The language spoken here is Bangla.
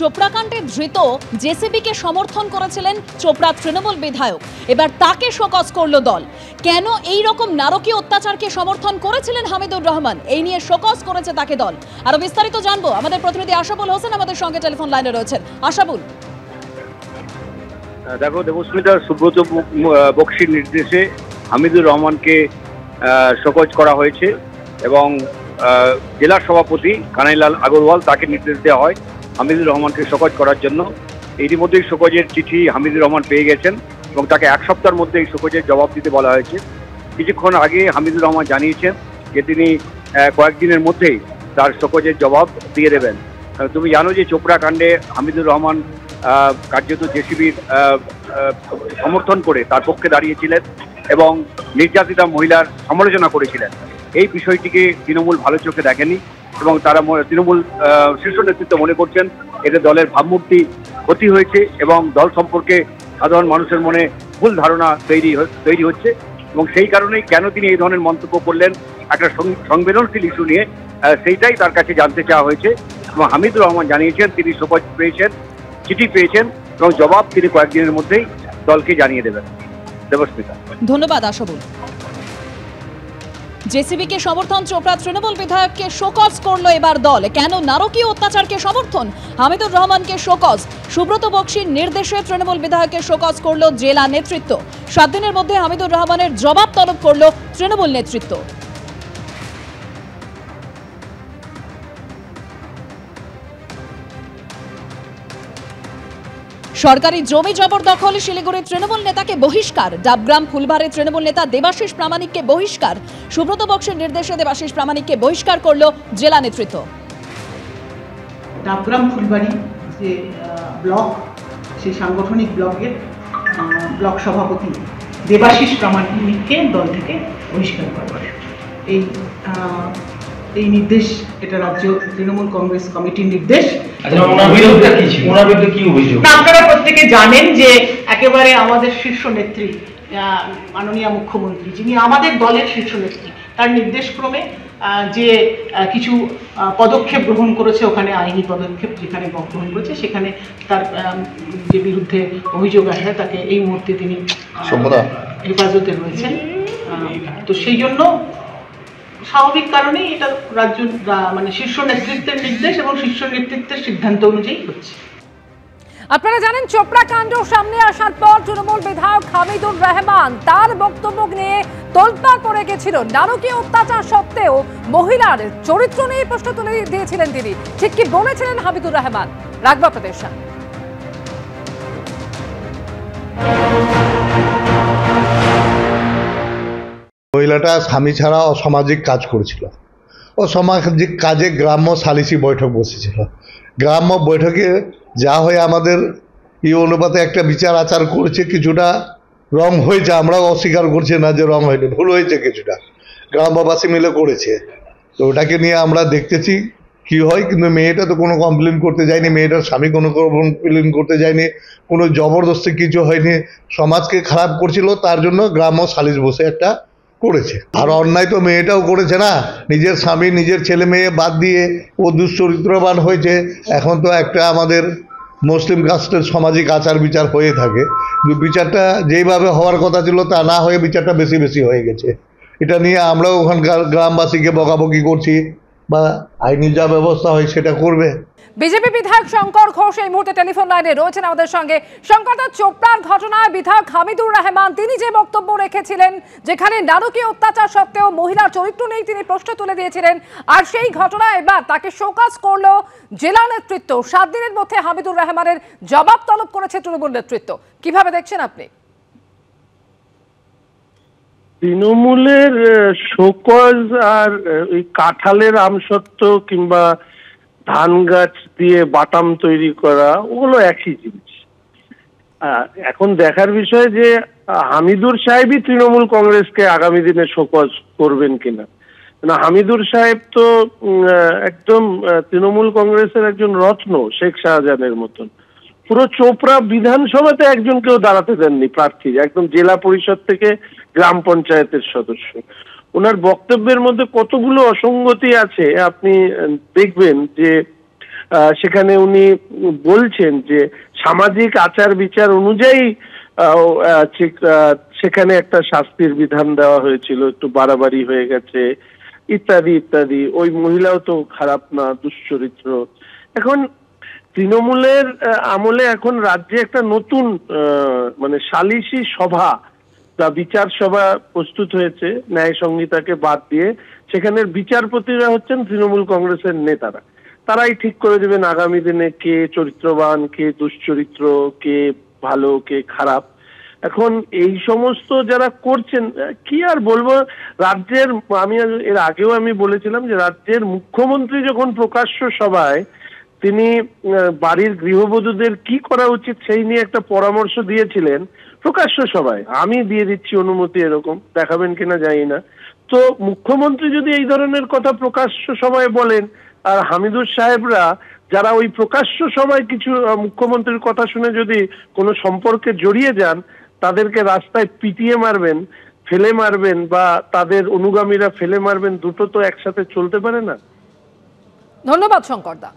চোপড়াকাণ্ডে ধৃত জেসিবিকে সমর্থন করেছিলেন চোপড়া তৃণমূল বিধায়ক, এবার তাকে শোকজ করল দল। কেন এই রকম নারকীয় অত্যাচারকে সমর্থন করেছিলেন হামিদুর রহমান, এই নিয়ে শোকজ করেছে তাকে দল। আরো বিস্তারিত জানবো, আমাদের প্রতিনিধি আশাবুল হোসেন আমাদের সঙ্গে টেলিফোন লাইনে রয়েছেন। আশাবুল, দেখো দেবস্মিতা, সুব্রত বক্সির নির্দেশে হামিদুর রহমানকে শোকজ করা হয়েছে এবং জেলা সভাপতি কানাইলাল আগরওয়াল তাকে নির্দেশ দেওয়া হয় হামিদুর রহমানকে শোকজ করার জন্য। ইতিমধ্যেই শোকজের চিঠি হামিদুর রহমান পেয়ে গেছেন এবং তাকে এক সপ্তাহের মধ্যে এই শোকজের জবাব দিতে বলা হয়েছে। কিছুক্ষণ আগে হামিদুর রহমান জানিয়েছেন যে তিনি কয়েকদিনের মধ্যেই তার শোকজের জবাব দিয়ে দেবেন। তুমি জানো যে চোপড়া কাণ্ডে হামিদুর রহমান কার্যত জেসিবির সমর্থন করে তার পক্ষে দাঁড়িয়েছিলেন এবং নির্যাতিতা মহিলার সমালোচনা করেছিলেন। এই বিষয়টিকে তৃণমূল ভালো চোখে দেখেনি এবং তারা তৃণমূল শীর্ষ নেতৃত্ব মনে করছেন এতে দলের ভাবমূর্তি ক্ষতি হয়েছে এবং দল সম্পর্কে সাধারণ মানুষের মনে ভুল ধারণা তৈরি হচ্ছে এবং সেই কারণেই কেন তিনি এই ধরনের মন্তব্য করলেন একটা সংবেদনশীল ইস্যু নিয়ে, সেইটাই তার কাছে জানতে চাওয়া হয়েছে এবং হামিদুর রহমান জানিয়েছেন তিনি শোকজ পেয়েছেন, চিঠি পেয়েছেন এবং জবাব তিনি কয়েকদিনের মধ্যেই দলকে জানিয়ে দেবেন। দেবস্মিতা, ধন্যবাদ আশাবুল। জেসিবিকে সমর্থন চোপড়া তৃণমূল বিধায়ককে শোকজ করলো এবার দল। কেন নারকীয় অত্যাচারকে সমর্থন, হামিদুর রহমানকে শোকজ। সুব্রত বক্সির নির্দেশে তৃণমূল বিধায়ককে শোকজ করলো জেলা নেতৃত্ব। 7 দিনের মধ্যে হামিদুর রহমানের জবাব তলব করলো তৃণমূল নেতৃত্ব। সরকারি জমি জবরদখল, শিলিগুড়ির তৃণমূল নেতাকে বহিষ্কার। ডাবগ্রাম ফুলবাড়ি তৃণমূল নেতা দেবাশিস প্রামাণিককে বহিষ্কার। সুব্রত বক্সের নির্দেশে দেবাশিস প্রামাণিককে বহিষ্কার করল জেলা নেতৃত্ব। ডাবগ্রাম ফুলবাড়ি যে ব্লক, সেই সাংগঠনিক ব্লকের ব্লক সভাপতি দেবাশিস প্রামাণিককে দল থেকে বহিষ্কার করা হয়। এই নির্দেশ, এটা রাজ্য তৃণমূল কংগ্রেস কমিটির নির্দেশ। আপনারা প্রত্যেকে জানেন যে একেবারে আমাদের শীর্ষ নেত্রী মাননীয় মুখ্যমন্ত্রী, যিনি আমাদের দলের শীর্ষ নেত্রী, তার নির্দেশক্রমে যে কিছু পদক্ষেপ গ্রহণ করেছে, ওখানে আইনি পদক্ষেপ যেখানে গ্রহণ করেছে সেখানে তার যে বিরুদ্ধে অভিযোগ আসে তাকে এই মুহূর্তে তিনি হেফাজতে রয়েছেন। তো সেই জন্য স্বাভাবিক কারণেই এটা রাজ্য শীর্ষ নেতৃত্বের নির্দেশ এবং শীর্ষ নেতৃত্বের সিদ্ধান্ত অনুযায়ী হচ্ছে। আপনারা জানেন চোপড়া কাণ্ড সামনে আসার পর তৃণমূল বিধায়ক হামিদুর রহমান তার বক্তব্য নিয়ে তোলপাড় পড়ে গেছিল। নারকীয় অত্যাচার সত্ত্বেও মহিলার চরিত্র নিয়ে প্রশ্ন তুলে দিয়েছিলেন তিনি। ঠিক কি বলেছিলেন হামিদুর রহমান, রাখবো আপনাদের সামনে। মহিলাটা স্বামী ছাড়া অসামাজিক কাজ করেছিল। অসামাজিক কাজে গ্রাম্য সালিসি বৈঠক বসেছিল। গ্রাম্য বৈঠকে যা হয়ে আমাদের এই অনুপাতে একটা বিচার আচার করেছে, কিছুটা রং হয়েছে, আমরাও অস্বীকার করছি না যে রং হয়নি, ভুল হয়েছে কিছুটা, গ্রামবাসী মিলে করেছে। তো ওটাকে নিয়ে আমরা দেখতেছি কি হয়। কিন্তু মেয়েটা তো কোনো কমপ্লেন করতে যায়নি, মেয়েটার স্বামী কোনো কমপ্লেন করতে যায়নি, কোনো জবরদস্তি কিছু হয়নি। সমাজকে খারাপ করছিল, তার জন্য গ্রাম্য সালিস বসে একটা করেছে। আর অন্যায় তো মেয়েটাও করেছে না, নিজের স্বামী নিজের ছেলে মেয়ে বাদ দিয়ে ও দুশ্চরিত্রবান হয়েছে। এখন তো একটা আমাদের মুসলিম কাস্টের সামাজিক আচার বিচার হয়ে থাকে, কিন্তু বিচারটা যেইভাবে হওয়ার কথা ছিল তা না হয়ে বিচারটা বেশি হয়ে গেছে। এটা নিয়ে আমরাও ওখানকার গ্রামবাসীকে বকাবকি করছি, বা আইনি যা ব্যবস্থা হয় সেটা করবে। বিজেপি বিধায়ক শঙ্কর ঘোষ এই মুহূর্তে টেলিফোন লাইনে রয়েছেন আমাদের সঙ্গে। শঙ্কর, চোপড়ার ঘটনায় বিধায়ক হামিদুর রহমান তিনি যে বক্তব্য রেখেছিলেন, যেখানে নারকীয় অত্যাচার সত্ত্বেও মহিলার চরিত্র নেই তিনি প্রশ্ন তুলে দিয়েছিলেন, আর সেই ঘটনায় এবার তাকে শোকজ করলো জেলা নেতৃত্ব। 7 দিনের মধ্যে হামিদুর রহমানের জবাব তলব করেছে তৃণমূল নেতৃত্ব। কিভাবে দেখছেন আপনি? তৃণমূলের শোকজ আর ওই কাঁঠালের আমসত্ত্ব কিংবা ধান গাছ দিয়ে বাটাম তৈরি করা, ওগুলো একই জিনিস। এখন দেখার বিষয় যে হামিদুর সাহেবই তৃণমূল কংগ্রেসকে আগামী দিনে শোকজ করবেন কিনা। হামিদুর সাহেব তো একদম তৃণমূল কংগ্রেসের একজন রত্ন, শেখ শাহজাহানের মতন। পুরো চোপড়া বিধানসভাতে একজনকেও দাঁড়াতে দেননি প্রার্থী, একদম জেলা পরিষদ থেকে গ্রাম পঞ্চায়েতের সদস্য। ওনার বক্তব্যের মধ্যে কতগুলো অসঙ্গতি আছে আপনি দেখবেন যে সেখানে উনি বলছেন যে সামাজিক আচার বিচার অনুযায়ী সেখানে একটা শাস্তির বিধান দেওয়া হয়েছিল, একটু বাড়াবাড়ি হয়ে গেছে ইত্যাদি ইত্যাদি। ওই মহিলাও তো খারাপ না, দুশ্চরিত্র। এখন তৃণমূলের আমলে এখন রাজ্যে একটা নতুন মানে সালিসি সভা বা বিচার সভা প্রস্তুত হয়েছে ন্যায় সংহিতাকে বাদ দিয়ে। সেখানের বিচারপতিরা হচ্ছেন তৃণমূল কংগ্রেসের নেতারা। তারাই ঠিক করে দেবেন আগামী দিনে কে চরিত্রবান, কে দুশ্চরিত্র, কে ভালো, কে খারাপ। এখন এই সমস্ত যারা করছেন, কি আর বলবো, রাজ্যের, আমি এর আগেও আমি বলেছিলাম যে রাজ্যের মুখ্যমন্ত্রী যখন প্রকাশ্য সভায় তিনি বাড়ির গৃহবধূদের কি করা উচিত সেই নিয়ে একটা পরামর্শ দিয়েছিলেন প্রকাশ্য সভায়। আমি দিয়ে দিচ্ছি অনুমতি, এরকম দেখাবেন কিনা জানি না। তো মুখ্যমন্ত্রী যদি এই ধরনের কথা প্রকাশ্য সভায় বলেন, আর হামিদুর সাহেবরা যারা ওই প্রকাশ্য সভায় কিছু মুখ্যমন্ত্রীর কথা শুনে যদি কোনো সম্পর্কে জড়িয়ে যান, তাদেরকে রাস্তায় পিটিয়ে মারবেন, ফেলে মারবেন, বা তাদের অনুগামীরা ফেলে মারবেন, দুটো তো একসাথে চলতে পারে না। ধন্যবাদ শঙ্করদা।